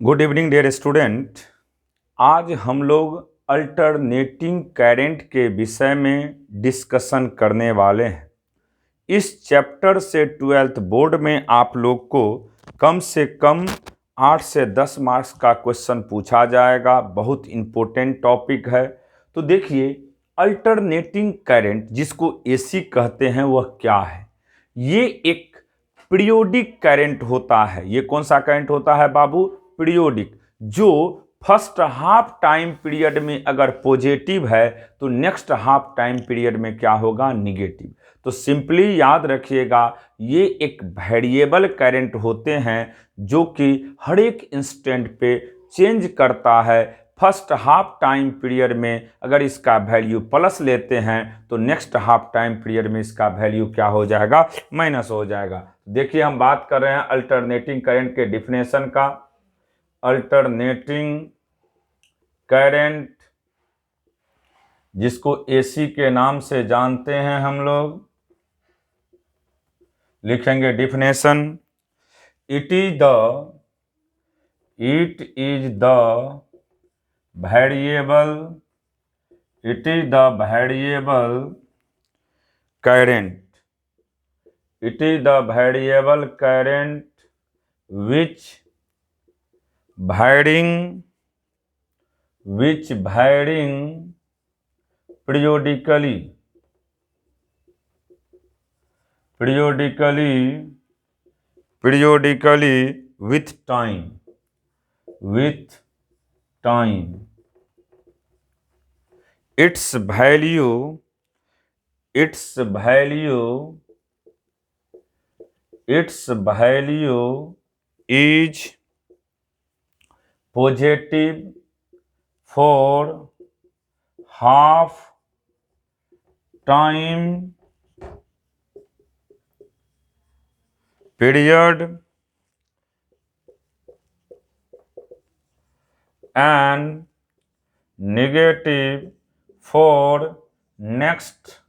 Good evening dear student. आज हम लोग अल्टरनेटिंग करंट के विषय में डिस्कशन करने वाले हैं। इस चैप्टर से 12th बोर्ड में आप लोग को कम से कम 8 से 10 मार्क्स का क्वेश्चन पूछा जाएगा। बहुत इम्पोर्टेंट टॉपिक है। तो देखिए, अल्टरनेटिंग करंट जिसको एसी कहते हैं वह क्या है। ये एक पीरियोडिक करंट होता है। ये कौन सा करंट होता है बाबू? पीरियोडिक, जो फर्स्ट हाफ टाइम पीरियड में अगर पॉजिटिव है तो नेक्स्ट हाफ टाइम पीरियड में क्या होगा? निगेटिव। तो सिंपली याद रखिएगा, ये एक वेरिएबल करंट होते हैं जो कि हर एक इंस्टेंट पे चेंज करता है। फर्स्ट हाफ टाइम पीरियड में अगर इसका वैल्यू प्लस लेते हैं तो नेक्स्ट हाफ टाइम पीरियड में इसका वैल्यू क्या हो जाएगा? माइनस हो जाएगा। देखिए, हम बात कर रहे हैं अल्टरनेटिंग करंट के डिफिनेशन का। अल्टरनेटिंग करंट जिसको एसी के नाम से जानते हैं हम लोग, लिखेंगे definition. It is the variable current. It is the variable current which varying periodically with time. Its value is positive for half time period and negative for next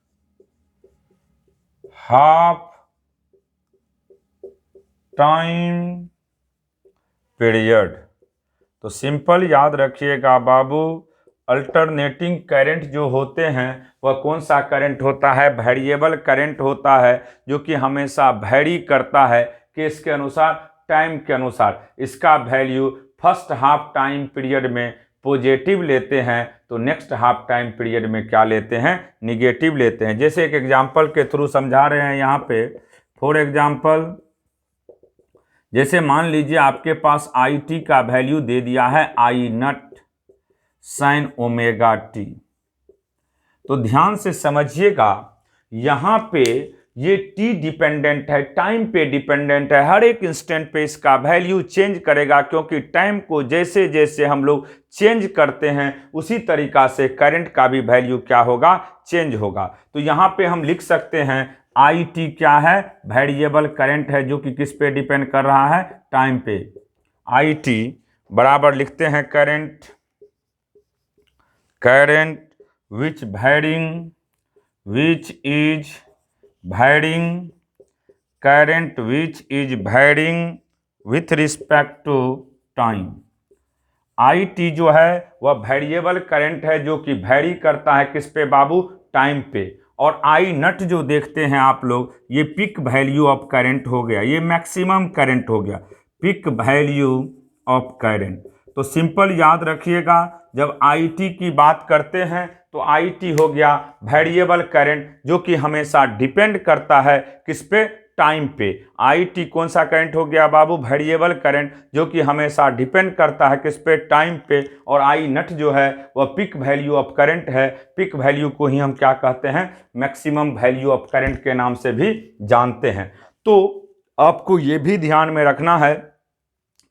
half time period. तो simple याद रखिएगा बाबू, alternating current जो होते हैं वह कौन सा current होता है? वेरिएबल करंट होता है, जो कि हमेशा वैरी करता है केस के अनुसार, टाइम के अनुसार। इसका value first half time period में पॉजिटिव लेते हैं तो नेक्स्ट हाफ टाइम पीरियड में क्या लेते हैं? निगेटिव लेते हैं। जैसे एक एग्जांपल के थ्रू समझा रहे हैं यहाँ पे। फॉर एग्जांपल, जैसे मान लीजिए आपके पास आई टी का वैल्यू दे दिया है i nut sine omega T. तो ध्यान से समझिएगा, यहाँ पे ये टी डिपेंडेंट है, टाइम पे डिपेंडेंट है। हर एक इंस्टेंट पे इसका वैल्यू चेंज करेगा, क्योंकि टाइम को जैसे जैसे हम लोग चेंज करते हैं उसी तरीका से करंट का भी वैल्यू क्या होगा? चेंज होगा। तो यहाँ पे हम लिख सकते हैं आई टी क्या है? वेरिएबल करंट है, जो कि किस पे डिपेंड कर रहा है? टाइम पे। आई टी बराबर लिखते हैं current which is varying with respect to time. I T जो है वह वेरिएबल करंट है, जो कि वैरी करता है किस पे बाबू? टाइम पे। और आई नट जो देखते हैं आप लोग, ये पिक वैल्यू ऑफ करंट हो गया, ये मैक्सिमम करंट हो गया, पिक वैल्यू ऑफ करंट। तो सिंपल याद रखिएगा, जब आई टी की बात करते हैं तो आई टी हो गया वेरिएबल करंट, जो कि हमेशा डिपेंड करता है किस पे? टाइम पे। आई टी कौन सा करंट हो गया बाबू? वेरिएबल करंट, जो कि हमेशा डिपेंड करता है किस पे? टाइम पे। और आई नट जो है वह पिक वैल्यू ऑफ करंट है। पिक वैल्यू को ही हम क्या कहते हैं? मैक्सिमम वैल्यू ऑफ करंट के नाम से भी जानते हैं। तो आपको ये भी ध्यान में रखना है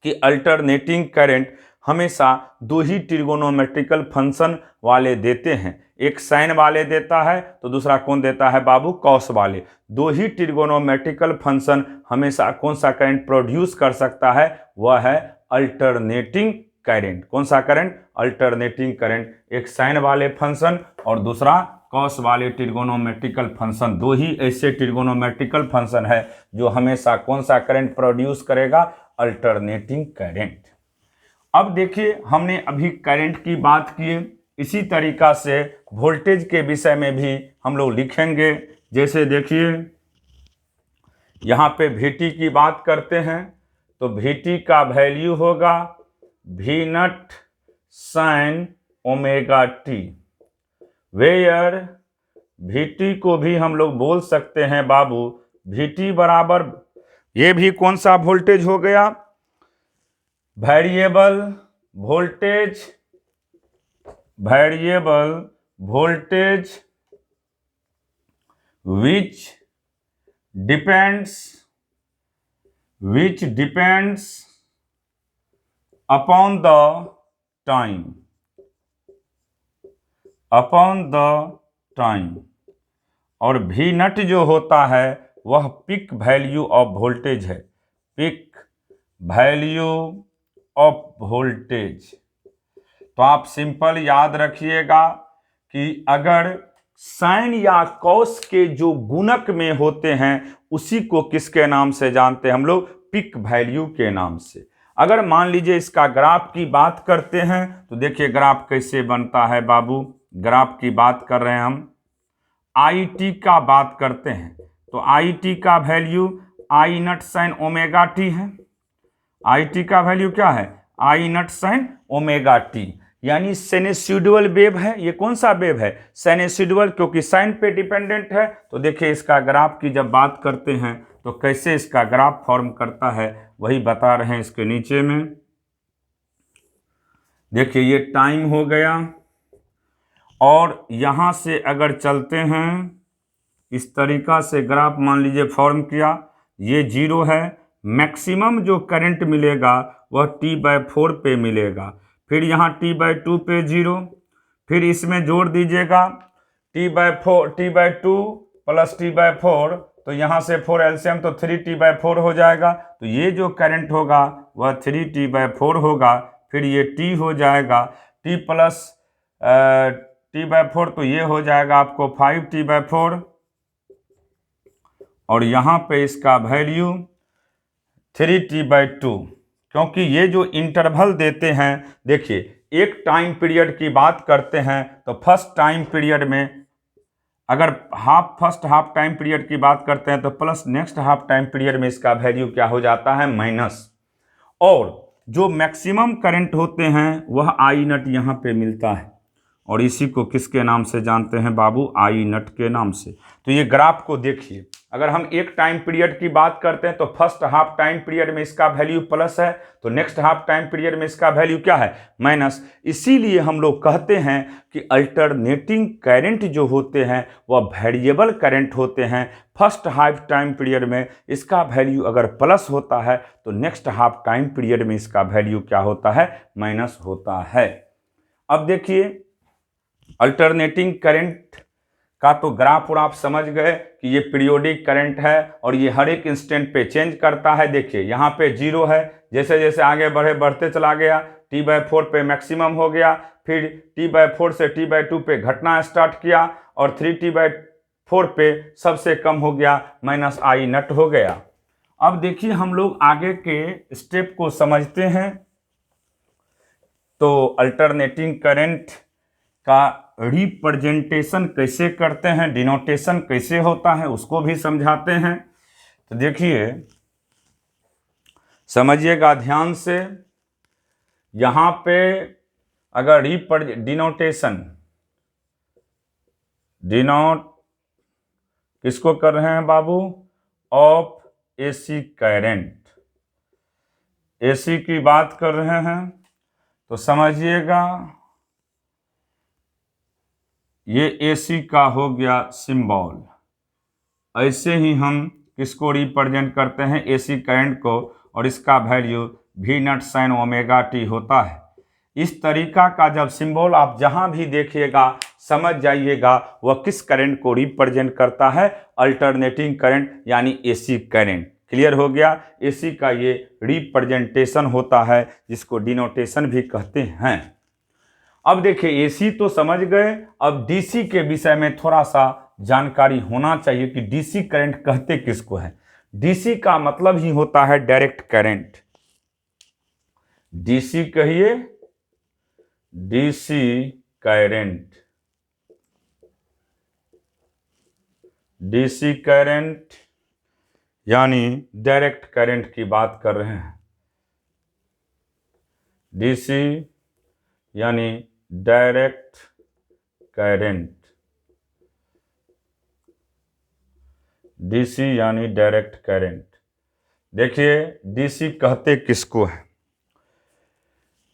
कि अल्टरनेटिंग करंट हमेशा दो ही ट्रिगोनोमेट्रिकल फंक्शन वाले देते हैं। एक साइन वाले देता है तो दूसरा कौन देता है बाबू? कॉस वाले। दो ही ट्रिगोनोमेट्रिकल फंक्शन हमेशा कौन सा करंट प्रोड्यूस कर सकता है? वह है अल्टरनेटिंग करंट। कौन सा करंट? Alternating current. एक साइन वाले फंक्शन और दूसरा कॉस वाले ट्रिगोनोमेट्रिकल फंक्शन। दो ही ऐसे ट्रिगोनोमेट्रिकल फंक्शन है जो हमेशा कौन सा करंट प्रोड्यूस करेगा? Alternating current. अब देखिए हमने अभी करंट की बात की, इसी तरीका से वोल्टेज के विषय में भी हम लोग लिखेंगे। जैसे देखिए यहाँ पे VT की बात करते हैं तो VT का वैल्यू होगा V naught sine omega T, where VT को भी हम लोग बोल सकते हैं बाबू VT बराबर, ये भी कौन सा वोल्टेज हो गया, variable voltage, variable voltage which depends upon the time, और V नट जो होता है वह पिक वैल्यू ऑफ वोल्टेज है, पिक वैल्यू ऑफ वोल्टेज। तो आप सिंपल याद रखिएगा कि अगर साइन या कॉस के जो गुणक में होते हैं उसी को किसके नाम से जानते हैं हम लोग, पिक वैल्यू के नाम से। अगर मान लीजिए इसका ग्राफ की बात करते हैं तो देखिए ग्राफ कैसे बनता है बाबू, ग्राफ की बात कर रहे हैं हम, IT का बात करते हैं तो IT का value I not sine omega T है, IT का वैल्यू क्या है, I not sine omega T, यानी साइनसॉइडल वेव है। ये कौन सा वेव है, साइनसॉइडल, क्योंकि साइन पे डिपेंडेंट है। तो देखिए इसका ग्राफ की जब बात करते हैं तो कैसे इसका ग्राफ फॉर्म करता है वही बता रहे हैं इसके नीचे में। देखिए ये टाइम हो गया, और यहां से अगर चलते हैं इस तरीका से ग्राफ मान लीजिए फॉर्म किया, ये 0 है, मैक्सिमम जो करंट मिलेगा वह T/4 पे मिलेगा, फिर यहाँ T/2 पे 0, फिर इसमें जोड़ दीजिएगा T/2 प्लस T/4, तो यहाँ से 4 एलसीएम तो 3T/4 हो जाएगा। तो ये जो करंट होगा वह 3T/4 होगा, फिर ये T हो जाएगा T प्लस T/4, तो ये हो जाएगा आपको 5T/4, और यहाँ पे इसका वैल्यू 3T/2, क्योंकि ये जो इंटरवल देते हैं, देखिए एक टाइम पीरियड की बात करते हैं तो फर्स्ट टाइम पीरियड में अगर फर्स्ट हाफ टाइम पीरियड की बात करते हैं तो plus, next half time period में इसका वैल्यू क्या हो जाता है, माइनस। और जो मैक्सिमम करंट होते हैं वह I नट यहाँ पे मिलता है, और इसी को किसके नाम से जानते हैं बाबू, I नट के नाम से। तो ये ग्राफ को देखिए, अगर हम एक टाइम पीरियड की बात करते हैं तो फर्स्ट हाफ टाइम पीरियड में इसका वैल्यू प्लस है, तो नेक्स्ट हाफ टाइम पीरियड में इसका वैल्यू क्या है, माइनस। इसीलिए हम लोग कहते हैं कि अल्टरनेटिंग करंट जो होते हैं वह वेरिएबल करंट होते हैं। फर्स्ट हाफ टाइम पीरियड में इसका वैल्यू अगर प्लस होता है तो नेक्स्ट हाफ टाइम पीरियड में इसका वैल्यू क्या होता है, माइनस होता है। अब देखिए अल्टरनेटिंग करंट का तो ग्राफ और आप समझ गए कि ये पीरियोडिक करंट है और ये हर एक इंस्टेंट पे चेंज करता है। देखिए यहाँ पे 0 है, जैसे जैसे आगे बढ़ते चला गया T/4 पे मैक्सिमम हो गया, फिर T/4 से T/2 पे घटना स्टार्ट किया, और 3T/4 पे सबसे कम हो गया, माइनस I नट हो गया। अब देखिए हम लोग आगे के स्टेप को समझते हैं। तो अल्टरनेटिंग करंट का रिप्रेजेंटेशन कैसे करते हैं, डिनोटेशन कैसे होता है उसको भी समझाते हैं। तो देखिए समझिएगा ध्यान से, यहाँ पे अगर डिनोटेशन किसको कर रहे हैं बाबू, ऑफ AC करंट, AC की बात कर रहे हैं, तो समझिएगा ये AC का हो गया सिंबल। ऐसे ही हम किसको रिप्रेजेंट करते हैं, AC करंट को, और इसका value V naught sine omega T होता है। इस तरीका का जब सिंबल आप जहां भी देखिएगा समझ जाइएगा वह किस करंट को रिप्रेजेंट करता है, अल्टरनेटिंग करंट यानी AC करंट। क्लियर हो गया, AC का ये रिप्रेजेंटेशन होता है जिसको डिनोटेशन भी कहते हैं। अब देखिए AC तो समझ गए, अब DC के विषय में थोड़ा सा जानकारी होना चाहिए कि DC करंट कहते किसको है। DC का मतलब ही होता है डायरेक्ट करंट, डीसी कहिए, डीसी करंट, डीसी करंट यानी डायरेक्ट करंट की बात कर रहे हैं। डीसी यानी डायरेक्ट करंट, डीसी यानी डायरेक्ट करंट। देखिए डीसी कहते किसको है?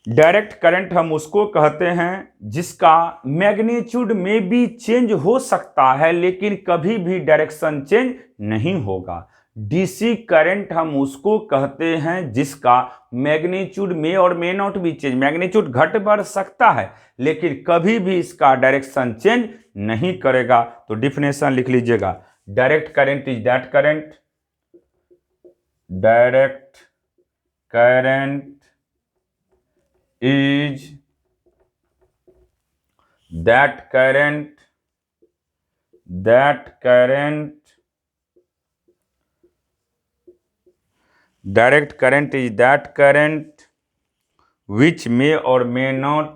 डायरेक्ट करंट हम उसको कहते हैं जिसका मैग्नीट्यूड में भी चेंज हो सकता है लेकिन कभी भी डायरेक्शन चेंज नहीं होगा। डीसी करंट हम उसको कहते हैं जिसका मैग्नीट्यूड में और मे नॉट भी चेंज, मैग्नीट्यूड घट बढ़ सकता है लेकिन कभी भी इसका डायरेक्शन चेंज नहीं करेगा। तो डिफिनेशन लिख लीजिएगा, direct current is that current, direct current is that current direct current is that current which may or may not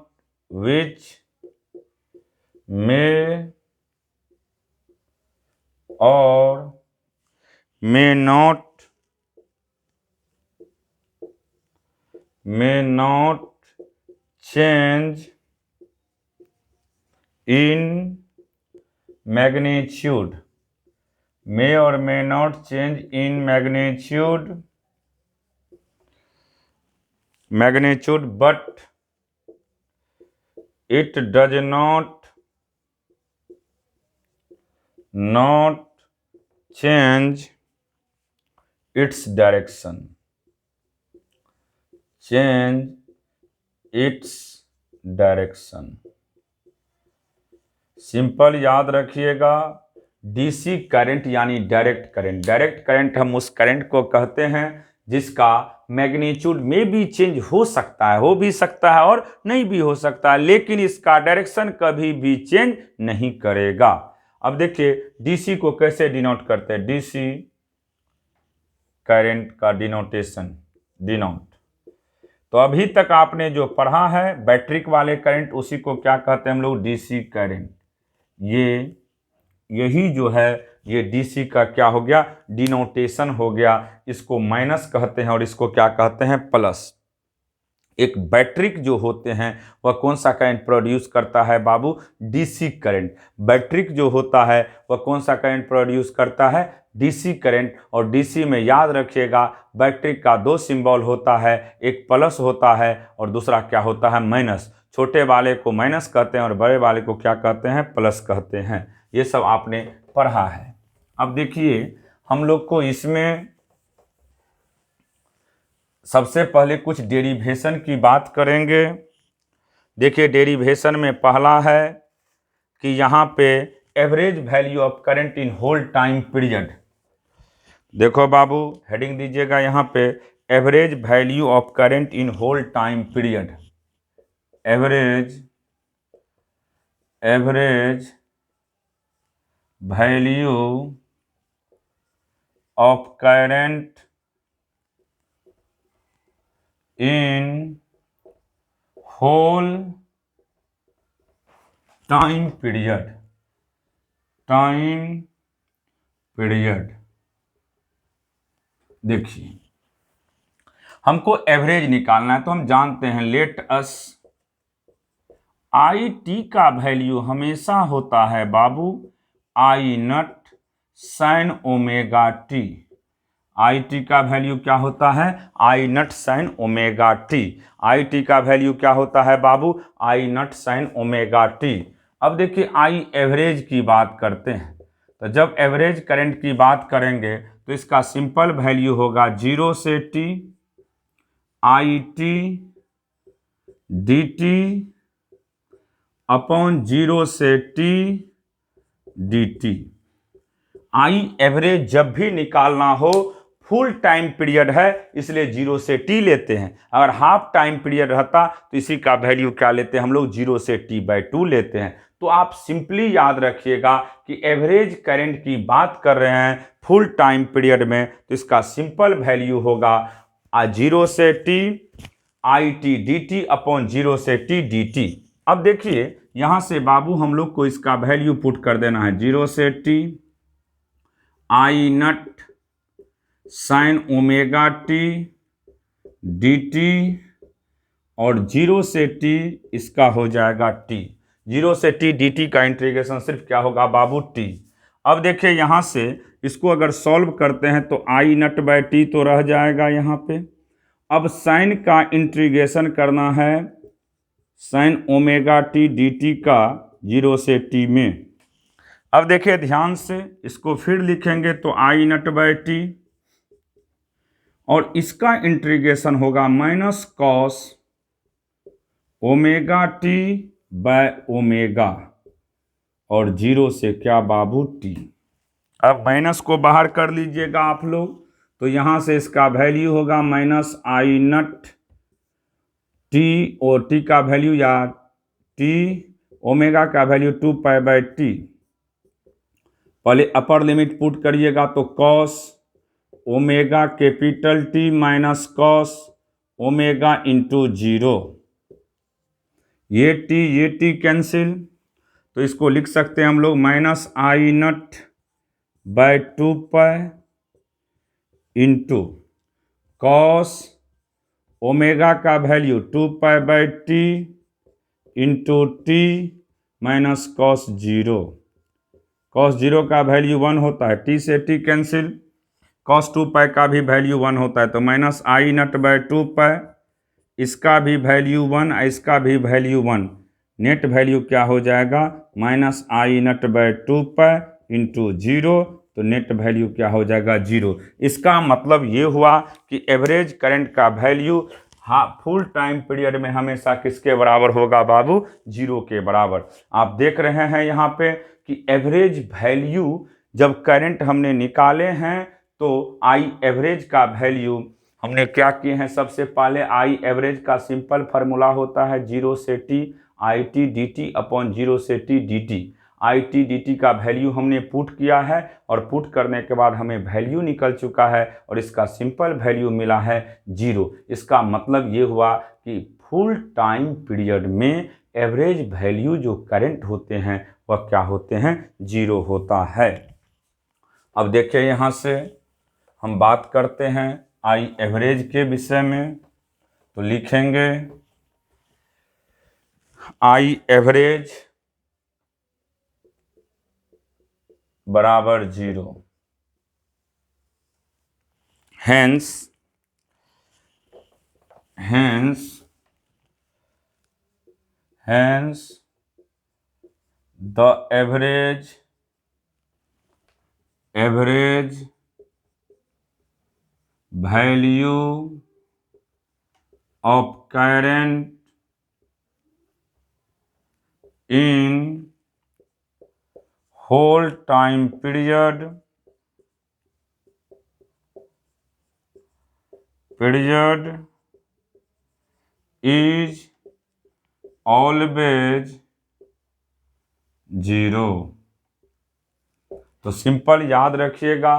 change in magnitude, may or may not change in magnitude, but it does not change its direction, simple याद रखिएगा, DC current यानी direct current. Direct current हम उस current को कहते हैं जिसका magnitude में भी चेंज हो सकता है, हो भी सकता है और नहीं भी हो सकता है, लेकिन इसका डायरेक्शन कभी भी चेंज नहीं करेगा। अब देखिए डीसी को कैसे डिनोट करते हैं, डीसी करंट का डिनोटेशन, डिनोट। तो अभी तक आपने जो पढ़ा है बैटरिक वाले करंट, उसी को क्या कहते हैं हम लोग, डीसी करंट। यही जो है ये डीसी का क्या हो गया, डिनोटेशन हो गया। इसको माइनस कहते हैं और इसको क्या कहते हैं, प्लस। एक बैटरिक जो होते हैं वह कौन सा करंट प्रोड्यूस करता है बाबू, डीसी करंट। बैटरिक जो होता है वह कौन सा करंट प्रोड्यूस करता है, डीसी करंट। और डीसी में याद रखिएगा बैटरिक का दो सिंबल होता है, एक प्लस होता है और दूसरा क्या होता है, माइनस। छोटे वाले को माइनस कहते हैं और बड़े वाले को क्या कहते हैं, प्लस कहते हैं। ये सब आपने पढ़ा है। अब देखिए हम लोग को इसमें सबसे पहले कुछ डेरिवेशन की बात करेंगे। देखिए डेरिवेशन में पहला है कि यहाँ पे average value of current in whole time period. देखो बाबू हेडिंग दीजिएगा यहाँ पे, average value of current in whole time period. Average value of current in whole time period, देखिए हमको एवरेज निकालना है तो हम जानते हैं, लेट अस आई टी का वैल्यू हमेशा होता है बाबू i naught sine omega t. I t का वैल्यू क्या होता है, i naught sine omega t. I t का वैल्यू क्या होता है बाबू, i naught sine omega t. अब देखिए आई एवरेज की बात करते हैं, तो जब एवरेज करंट की बात करेंगे तो इसका सिंपल वैल्यू होगा 0 से t i t d t upon 0 से T d T. I average जब भी निकालना हो फुल टाइम पीरियड है इसलिए 0 से टी लेते हैं। अगर हाफ टाइम पीरियड रहता तो इसी का वैल्यू क्या लेते हैं हम लोग, 0 से t/2 लेते हैं। तो आप सिंपली याद रखिएगा कि एवरेज करंट की बात कर रहे हैं फुल टाइम पीरियड में, तो इसका सिंपल वैल्यू होगा 0 से t आई टी डी टी अपॉन 0 से टी डी टी। अब देखिए यहाँ से बाबू हम लोग को इसका वैल्यू पुट कर देना है 0 से t I nut sine omega t d t और 0 से टी इसका हो जाएगा टी। 0 से टी डी टी का इंटीग्रेशन सिर्फ क्या होगा बाबू टी। अब देखिए यहाँ से इसको अगर सॉल्व करते हैं तो आई नट बाय टी तो रह जाएगा यहाँ पे। अब साइन का इंटीग्रेशन करना है sign omega t d T का 0 से टी में। अब देखिए ध्यान से इसको फिर लिखेंगे तो आई नट बाय टी और इसका इंटीग्रेशन होगा minus cos omega t by omega और 0 से क्या बाबू टी। अब माइनस को बाहर कर लीजिएगा आप लोग तो यहाँ से इसका वैल्यू होगा माइनस आई नट टी और टी का वैल्यू या टी ओमेगा का वैल्यू 2 पाई बाय टी। पहले अपर लिमिट पुट करिएगा तो cos omega capital T minus cos omega into 0। ये टी कैंसिल तो इसको लिख सकते हैं हम लोग minus I nut by 2 pi into cos omega का value 2 pi by t into t minus cos 0। Cos 0 का वैल्यू 1 होता है, टी से टी कैंसिल, कॉस 2 पाई का भी वैल्यू 1 होता है तो माइनस आई नट बाय 2 पाई, इसका भी वैल्यू 1 इसका भी वैल्यू 1, नेट वैल्यू क्या हो जाएगा minus I nut by 2 pi into 0 तो नेट वैल्यू क्या हो जाएगा 0। इसका मतलब ये हुआ कि एवरेज करंट का वैल्यू फुल टाइम पीरियड में हमेशा किसके बराबर होगा बाबू 0 के बराबर। आप देख रहे हैं यहाँ पे कि एवरेज वैल्यू जब करंट हमने निकाले हैं तो आई एवरेज का वैल्यू हमने क्या किए हैं, सबसे पहले आई एवरेज का सिंपल फार्मूला होता है 0 से t i t d t upon 0 से T d T. I t d T का वैल्यू हमने पुट किया है और पुट करने के बाद हमें वैल्यू निकल चुका है और इसका सिंपल वैल्यू मिला है 0। इसका मतलब ये हुआ कि फुल टाइम पीरियड में एवरेज वैल्यू जो करंट होते हैं वह क्या होते हैं 0 होता है। अब देखिए यहाँ से हम बात करते हैं आई एवरेज के विषय में तो लिखेंगे आई एवरेज बराबर 0। Hence the average value of current in whole time period is always 0। तो सिंपल याद रखिएगा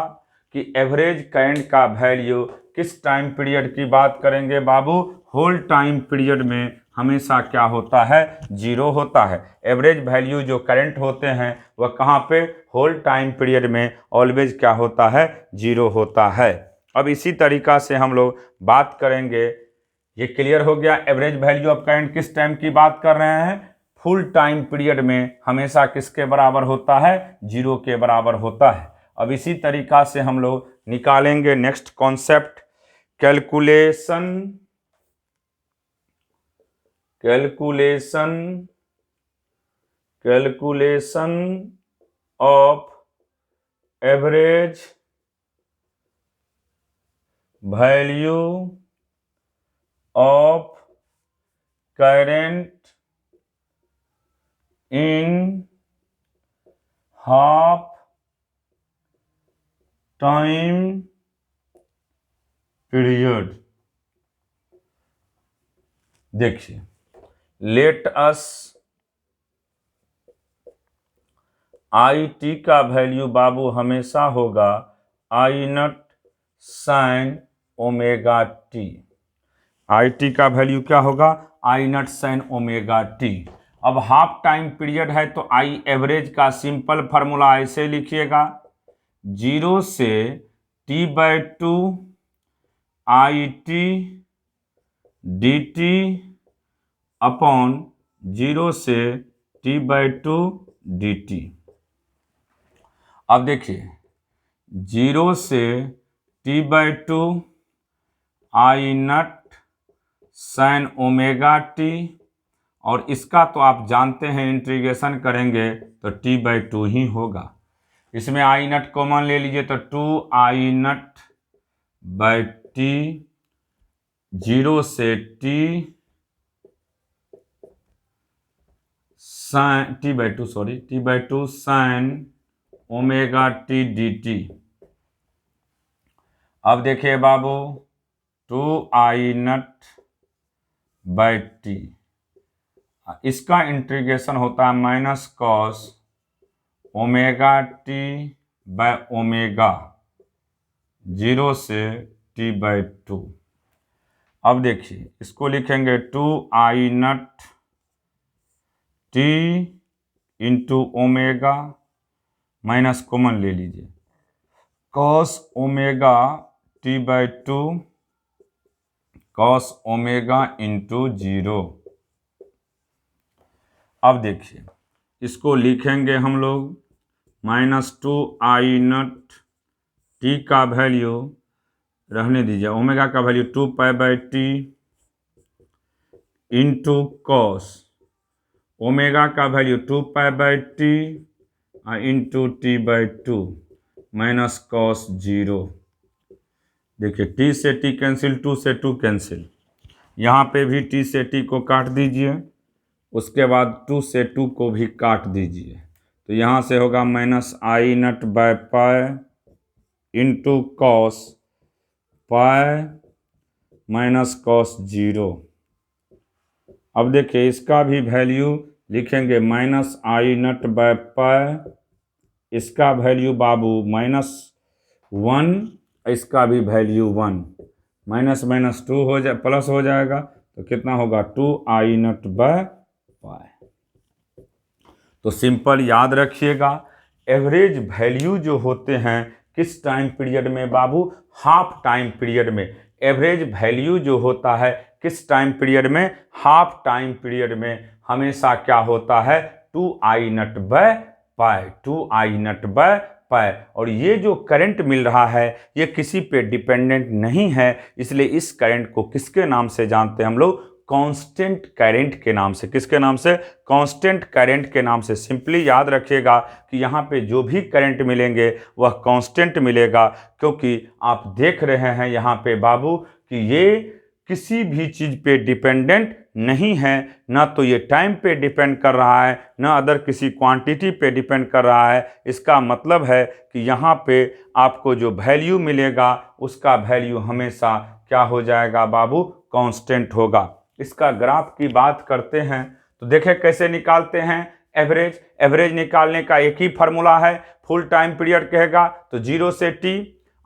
कि एवरेज करंट का वैल्यू किस टाइम पीरियड की बात करेंगे बाबू, होल टाइम पीरियड में हमेशा क्या होता है 0 होता है। एवरेज वैल्यू जो करंट होते हैं वह कहाँ पे, होल टाइम पीरियड में ऑलवेज क्या होता है 0 होता है। अब इसी तरीका से हम लोग बात करेंगे, ये क्लियर हो गया एवरेज वैल्यू ऑफ करंट किस टाइम की बात कर रहे हैं, फुल टाइम पीरियड में हमेशा किसके बराबर होता है 0 के बराबर होता है। अब इसी तरीका से हम लोग निकालेंगे next concept calculation of average value of current in half time period. देखिए लेट अस आई टी का वैल्यू बाबू हमेशा होगा i nut sine omega t. I t का वैल्यू क्या होगा, i nut sine omega t. अब हाफ टाइम पीरियड है तो आई एवरेज का सिंपल फार्मूला ऐसे लिखिएगा, 0 से T/2 i t d t upon 0 से T/2 डी टी। अब देखिए 0 से T/2 आई नट साइन ओमेगा टी, और इसका तो आप जानते हैं इंटीग्रेशन करेंगे तो T/2 ही होगा। इसमें आई नट कॉमन ले लीजिए तो 2 आई नट बाई टी, 0 से T sine T/2 sine omega t d t. अब देखिए बाबू 2 आई नट बाई टी, इसका इंटीग्रेशन होता है minus cos omega t by omega 0 से T/2। अब देखिए इसको लिखेंगे 2 i naught t into omega, minus common ले लीजिए, cos omega T/2 cos omega into 0। अब देखिए इसको लिखेंगे हम लोग -2 आई नट टी का वैल्यू रहने दीजिए, ओमेगा का value 2π/t into cos omega का value 2π/t into T/2 minus cos 0। देखिए t से t कैंसिल, 2 से 2 कैंसिल, यहाँ पे भी t से t को काट दीजिए, उसके बाद 2 से 2 को भी काट दीजिए, तो यहाँ से होगा minus I nut by pi into cos pi minus cos 0। अब देखिए इसका भी वैल्यू लिखेंगे माइनस आई नट बाय पाई, इसका वैल्यू बाबू -1, इसका भी वैल्यू 1, माइनस माइनस 2 हो जाए प्लस हो जाएगा तो कितना होगा 2 आई नट बाय पाई। तो सिंपल याद रखिएगा, एवरेज वैल्यू जो होते हैं किस टाइम पीरियड में बाबू, हाफ टाइम पीरियड में। एवरेज वैल्यू जो होता है किस टाइम पीरियड में, हाफ टाइम पीरियड में हमेशा क्या होता है 2 i nut by pi, 2 i nut by पाई। और ये जो करंट मिल रहा है ये किसी पे डिपेंडेंट नहीं है, इसलिए इस करंट को किसके नाम से जानते हैं हम लोग, कांस्टेंट करंट के नाम से। किसके नाम से, कांस्टेंट करंट के नाम से। सिंपली याद रखिएगा कि यहाँ पे जो भी करंट मिलेंगे वह कांस्टेंट मिलेगा, क्योंकि आप देख रहे हैं यहाँ पे बाबू कि ये किसी भी चीज़ पे डिपेंडेंट नहीं है, ना तो ये टाइम पे डिपेंड कर रहा है, ना अदर किसी क्वांटिटी पे डिपेंड कर रहा है। इसका मतलब है कि यहाँ पे आपको जो वैल्यू मिलेगा उसका वैल्यू हमेशा क्या हो जाएगा बाबू, कांस्टेंट होगा। इसका ग्राफ की बात करते हैं तो देखें कैसे निकालते हैं एवरेज। एवरेज निकालने का एक ही फार्मूला है, फुल टाइम पीरियड कहेगा तो 0 से t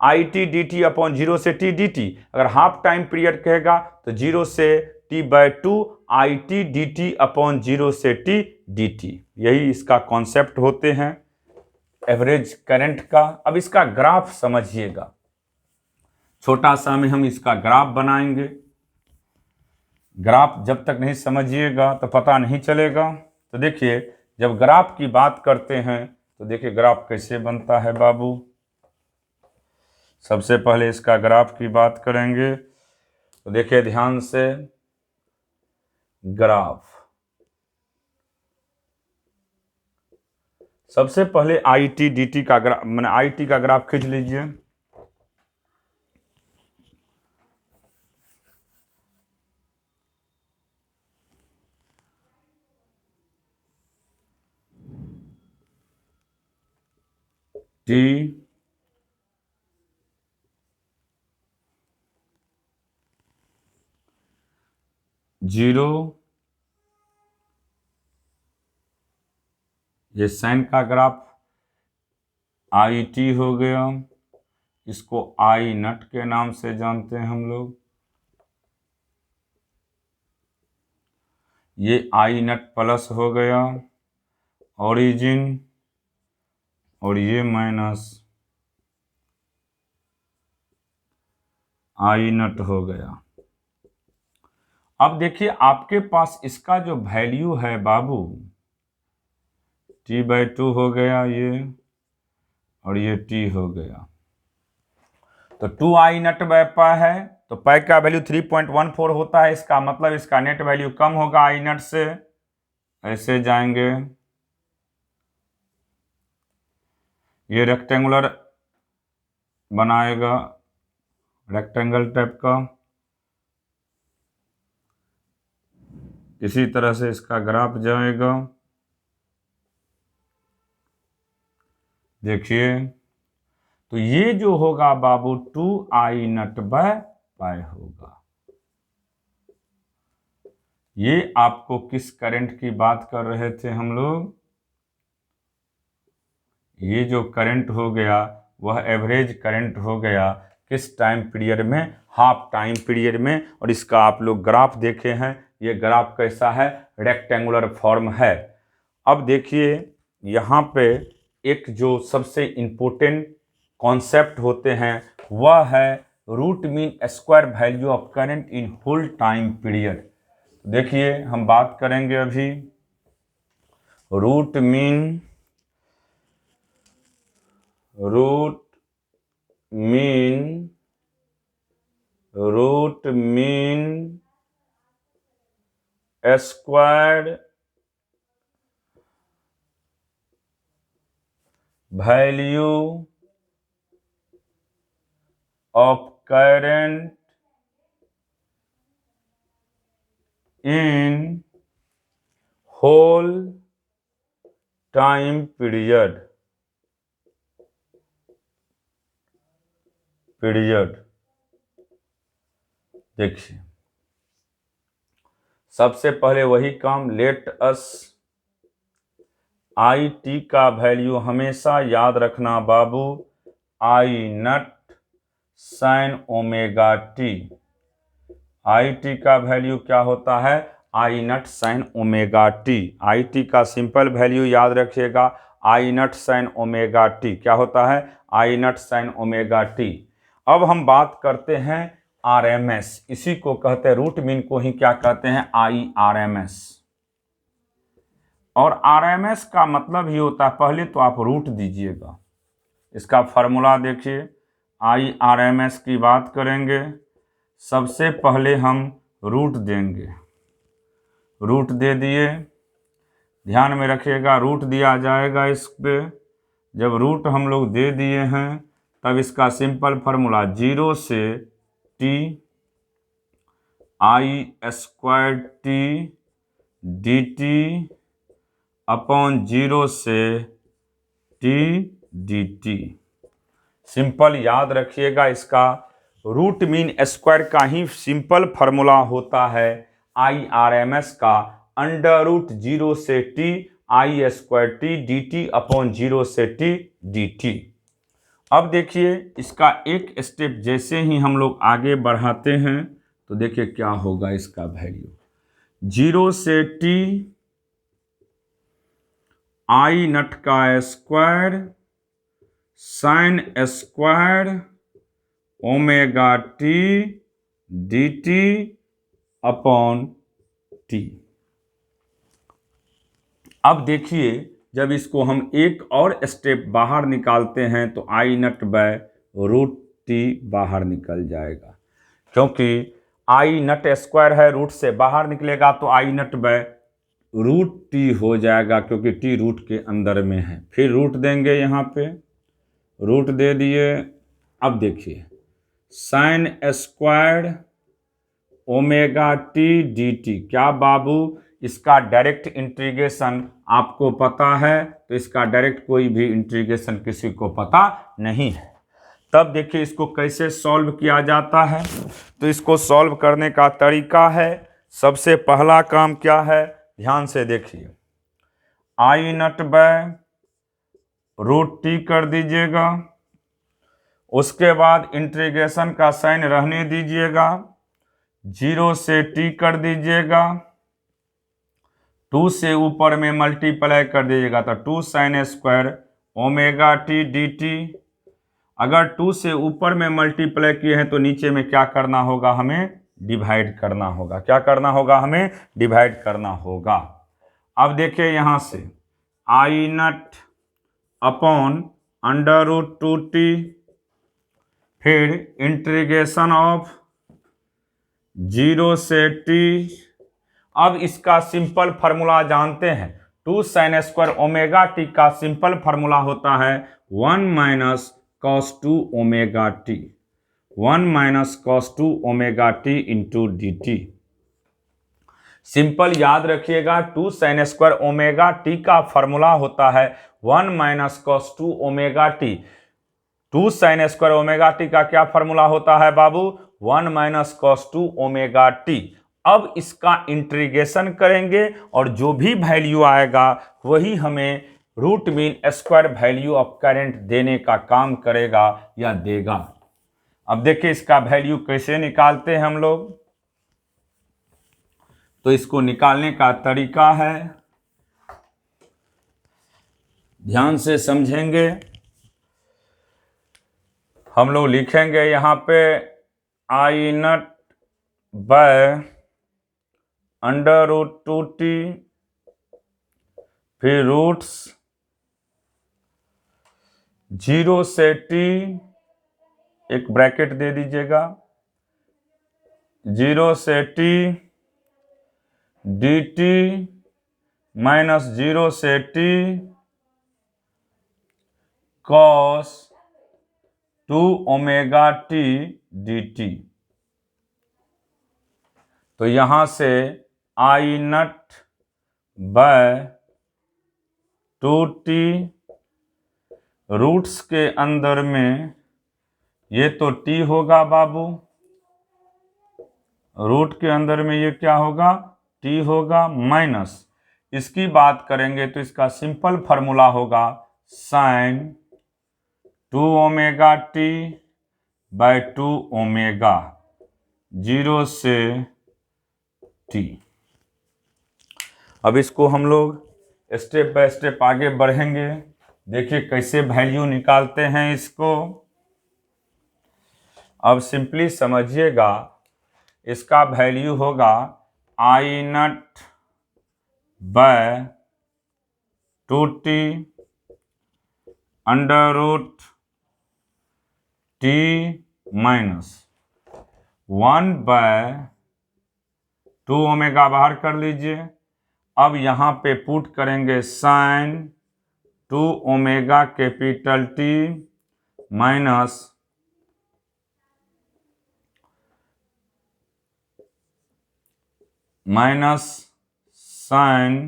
आई टी डी टी अपॉन 0 से t डी टी। अगर हाफ टाइम पीरियड कहेगा तो 0 से T/2 i t d t upon 0 से t डी टी। यही इसका कॉन्सेप्ट होते हैं एवरेज करंट का। अब इसका ग्राफ समझिएगा, छोटा सा में हम इसका ग्राफ बनाएंगे। ग्राफ जब तक नहीं समझिएगा तो पता नहीं चलेगा। तो देखिए जब ग्राफ की बात करते हैं तो देखिए ग्राफ कैसे बनता है बाबू। सबसे पहले इसका ग्राफ की बात करेंगे तो देखिए ध्यान से, ग्राफ सबसे पहले आई टी डी टी का ग्राफ, मैंने आई टी का ग्राफ खींच लीजिए। टी 0, ये साइन का ग्राफ आई टी हो गया, इसको आई नट के नाम से जानते हैं हम लोग। ये आई नट प्लस हो गया ओरिजिन, और ये माइनस आई नट हो गया। अब देखिए आपके पास इसका जो वैल्यू है बाबू, t/2 हो गया ये, और ये t हो गया। तो 2 आई नट बाय पाई है, तो पाई का वैल्यू 3.14 होता है। इसका मतलब इसका नेट वैल्यू कम होगा आई नट से। ऐसे जाएंगे, ये रेक्टेंगुलर बनाएगा, रेक्टेंगल टाइप का। इसी तरह से इसका ग्राफ जाएगा। देखिए, तो ये जो होगा बाबू 2 आई नट बाय पाई होगा। ये आपको किस करंट की बात कर रहे थे हम लोग? ये जो करंट हो गया वह एवरेज करंट हो गया किस टाइम पीरियड में? हाफ टाइम पीरियड में। और इसका आप लोग ग्राफ देखे हैं, ये ग्राफ कैसा है? रेक्टेंगुलर फॉर्म है। अब देखिए यहाँ पे एक जो सबसे इम्पोर्टेंट कॉन्सेप्ट होते हैं वह है root mean square value of current in whole time period. देखिए हम बात करेंगे अभी root mean square value of current in whole time period. देखिए सबसे पहले वही काम, लेट अस आई टी का वैल्यू हमेशा याद रखना बाबू, i nut sine omega t. I t का वैल्यू क्या होता है? I nut sine omega t. I t का सिंपल वैल्यू याद रखिएगा, i nut sine omega T. क्या होता है? I nut sine omega t. अब हम बात करते हैं आरएमएस। इसी को कहते हैं, रूट मीन को ही क्या कहते हैं? आई आरएमएस। और आरएमएस का मतलब ही होता है, पहले तो आप रूट दीजिएगा। इसका फॉर्मूला देखिए, आई आरएमएस की बात करेंगे, सबसे पहले हम रूट देंगे। रूट दे दिए, ध्यान में रखिएगा रूट दिया जाएगा इस पे। जब रूट हम लोग दे दिए हैं तब इसका सिंपल फार्मूला 0 से टी आई square t d t upon 0 से टी डी टी। सिंपल याद रखिएगा, इसका रूट मीन स्क्वायर का ही सिंपल फार्मूला होता है आई आर एम एस का अंडर रूट 0 से टी आई square t d t upon 0 से टी डी टी। अब देखिए इसका एक स्टेप जैसे ही हम लोग आगे बढ़ाते हैं तो देखिए क्या होगा इसका वैल्यू, 0 से टी आई नट का square sine square omega t d t upon T. अब देखिए जब इसको हम एक और स्टेप बाहर निकालते हैं तो आई नट बाय रूट टी बाहर निकल जाएगा, क्योंकि आई नट स्क्वायर है, रूट से बाहर निकलेगा तो आई नट बाय रूट टी हो जाएगा, क्योंकि टी रूट के अंदर में है। फिर रूट देंगे, यहाँ पे रूट दे दिए। अब देखिए sine square omega t d T, क्या बाबू इसका डायरेक्ट इंटीग्रेशन आपको पता है? तो इसका डायरेक्ट कोई भी इंटीग्रेशन किसी को पता नहीं है। तब देखिए इसको कैसे सॉल्व किया जाता है। तो इसको सॉल्व करने का तरीका है, सबसे पहला काम क्या है, ध्यान से देखिए, i nut by root T कर दीजिएगा, उसके बाद इंटीग्रेशन का साइन रहने दीजिएगा, 0 से टी कर दीजिएगा, 2 से ऊपर में मल्टीप्लाई कर दीजिएगा तो 2 sin square omega t d T. अगर 2 से ऊपर में मल्टीप्लाई किए हैं तो नीचे में क्या करना होगा, हमें डिवाइड करना होगा। क्या करना होगा, हमें डिवाइड करना होगा। अब देखिए यहाँ से आई नट अपॉन अंडर रूट 2t, फिर इंटीग्रेशन ऑफ 0 से t। अब इसका सिंपल फार्मूला जानते हैं, 2 sin स्क्वायर ओमेगा टी का सिंपल फार्मूला होता है 1 minus cos 2 omega T, 1 minus cos 2 omega T into D T. Simple याद रखिएगा, 2 sin स्क्वायर ओमेगा टी का फार्मूला होता है 1 minus cos 2 omega T. 2 sin square omega T का क्या फार्मूला होता है बाबू, 1 माइनस cos 2 ओमेगा टी। अब इसका इंटीग्रेशन करेंगे और जो भी वैल्यू आएगा वही हमें root mean square value of current देने का काम करेगा या देगा। अब देखिए इसका वैल्यू कैसे निकालते हैं हम लोग। तो इसको निकालने का तरीका है, ध्यान से समझेंगे। हम लोग लिखेंगे यहाँ पे आई नट बाय अंडर रूट 2t, फिर रूट्स 0 से t, एक ब्रैकेट दे दीजिएगा, 0 से t dt माइनस 0 से t cos 2 omega T dt। तो यहां से आई नट बाय 2t, रूट्स के अंदर में ये तो t होगा बाबू, रूट के अंदर में ये क्या होगा, t होगा, माइनस इसकी बात करेंगे तो इसका सिंपल फार्मूला होगा sine 2 omega t by 2 omega 0 से t। अब इसको हम लोग स्टेप बाय स्टेप आगे बढ़ेंगे। देखिए कैसे वैल्यू निकालते हैं इसको। अब सिंपली समझिएगा, इसका वैल्यू होगा i nut by 2t under root t minus 1 by 2 omega बाहर कर लीजिए। अब यहाँ पे पुट करेंगे sine 2 omega capital T minus sine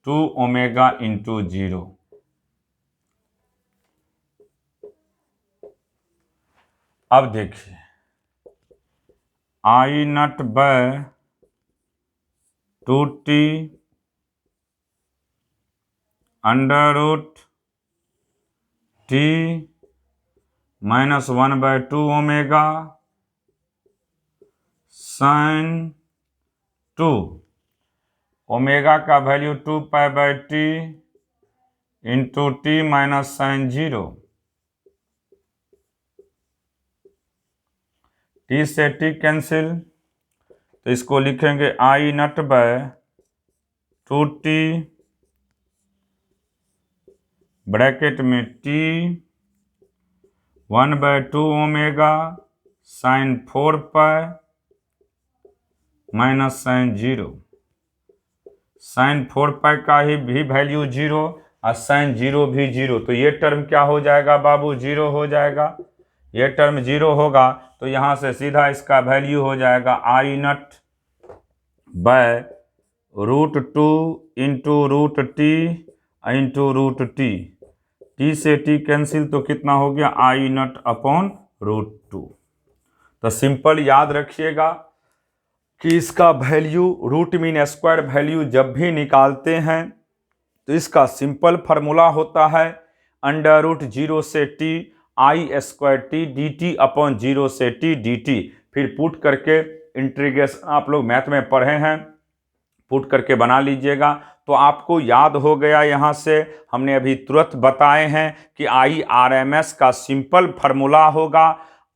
2 omega into 0। अब देखिए i nut by 2t under root t minus 1 by 2 omega sine 2 omega का value 2 pi by t into t minus sine 0। t से t कैंसिल, तो इसको लिखेंगे आई नट by 2t bracket में t 1 by 2 omega sine 4 pi minus sine 0। Sine 4 pi का ही भी value 0 और साइन 0 भी 0, तो ये टर्म क्या हो जाएगा बाबू, 0 हो जाएगा। ये टर्म 0 होगा तो यहाँ से सीधा इसका वैल्यू हो जाएगा i nut by root 2 into root t into root t. T से टी कैंसिल, तो कितना हो गया आई नट अपॉन रूट 2। तो सिंपल याद रखिएगा कि इसका value root mean square value जब भी निकालते हैं तो इसका सिंपल फार्मूला होता है अंडर रूट 0 से t i square t d t upon 0 से t डी टी। फिर पुट करके इंटीग्रेशन आप लोग मैथ में पढ़े हैं, पुट करके बना लीजिएगा। तो आपको याद हो गया, यहाँ से हमने अभी तुरंत बताए हैं कि IRMS का सिंपल फार्मूला होगा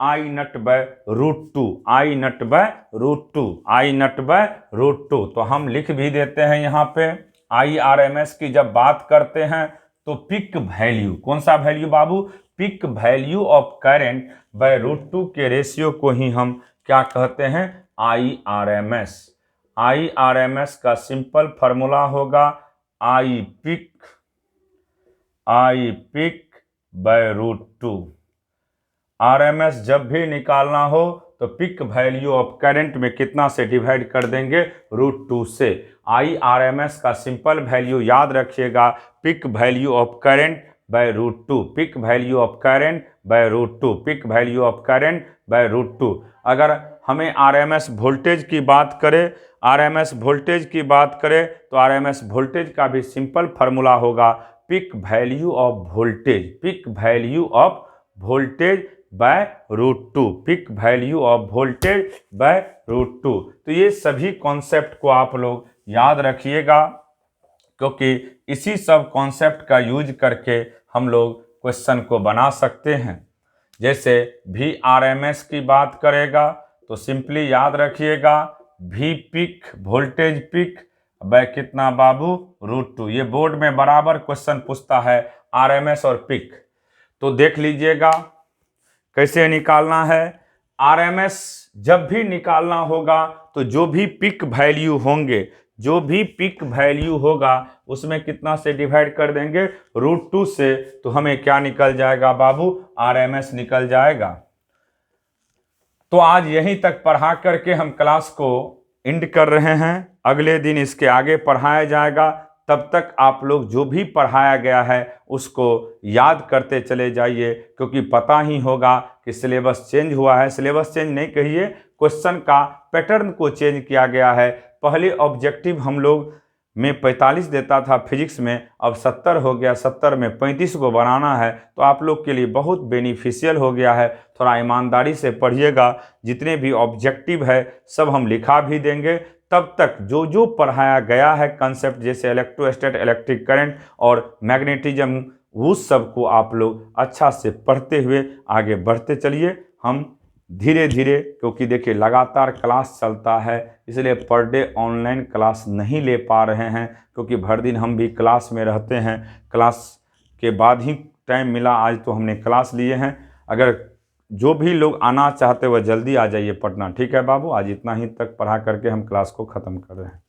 I nought by √2, I nought by √2, I nought by √2। तो हम लिख भी देते हैं यहाँ पे IRMS की जब बात करते हैं तो पिक वैल्यू, कौन सा वैल्यू बाबू, peak value of current by √2 के रेशियो को ही हम क्या कहते हैं, IRMS। IRMS का सिंपल फार्मूला होगा I पिक बाय √2। RMS जब भी निकालना हो तो पिक वैल्यू ऑफ करंट में कितना से डिवाइड कर देंगे, √2 से। IRMS का सिंपल वैल्यू याद रखिएगा, peak value of current by √2, peak value of current by √2, peak value of current by √2। अगर हमें RMS वोल्टेज की बात करें, RMS वोल्टेज की बात करें तो RMS वोल्टेज का भी सिंपल फार्मूला होगा peak value of voltage, peak value of voltage by √2, peak value of voltage by √2। तो ये सभी कॉन्सेप्ट को आप लोग याद रखिएगा, क्योंकि इसी सब कॉन्सेप्ट का यूज करके हम लोग क्वेश्चन को बना सकते हैं। जैसे VRMS की बात करेगा तो सिंपली याद रखिएगा V peak, voltage peak by कितना बाबू, √2। ये बोर्ड में बराबर क्वेश्चन पूछता है RMS और पिक, तो देख लीजिएगा कैसे निकालना है। RMS जब भी निकालना होगा तो जो भी पिक वैल्यू होंगे, जो भी पिक वैल्यू होगा उसमें कितना से डिवाइड कर देंगे, √2 से। तो हमें क्या निकल जाएगा बाबू, RMS निकल जाएगा। तो आज यहीं तक पढ़ा करके हम क्लास को एंड कर रहे हैं। अगले दिन इसके आगे पढ़ाया जाएगा। तब तक आप लोग जो भी पढ़ाया गया है उसको याद करते चले जाइए, क्योंकि पता ही होगा कि सिलेबस चेंज हुआ है। सिलेबस चेंज नहीं कहिए, क्वेश्चन का पैटर्न को चेंज किया गया है। पहले ऑब्जेक्टिव हम लोग में 45 देता था फिजिक्स में, अब 70 हो गया, 70 में 35 को बनाना है। तो आप लोग के लिए बहुत बेनिफिशियल हो गया है। थोड़ा ईमानदारी से पढ़िएगा, जितने भी ऑब्जेक्टिव है सब हम लिखा भी देंगे। तब तक जो जो पढ़ाया गया है कंसेप्ट, जैसे इलेक्ट्रोस्टैट, इलेक्ट्रिक करंट और मैग्नेटिज्म, उस सब को आप लोग अच्छा से पढ़ते हुए आगे बढ़ते चलिए। हम धीरे धीरे, क्योंकि देखिए लगातार क्लास चलता है, इसलिए पर डे ऑनलाइन क्लास नहीं ले पा रहे हैं, क्योंकि भर दिन हम भी क्लास में रहते हैं। क्लास के बाद ही टाइम मिला, आज तो हमने क्लास लिए हैं। अगर जो भी लोग आना चाहते वह जल्दी आ जाइए पटना, ठीक है बाबू। आज इतना ही तक पढ़ा करके हम क्लास को ख़त्म कर रहे हैं।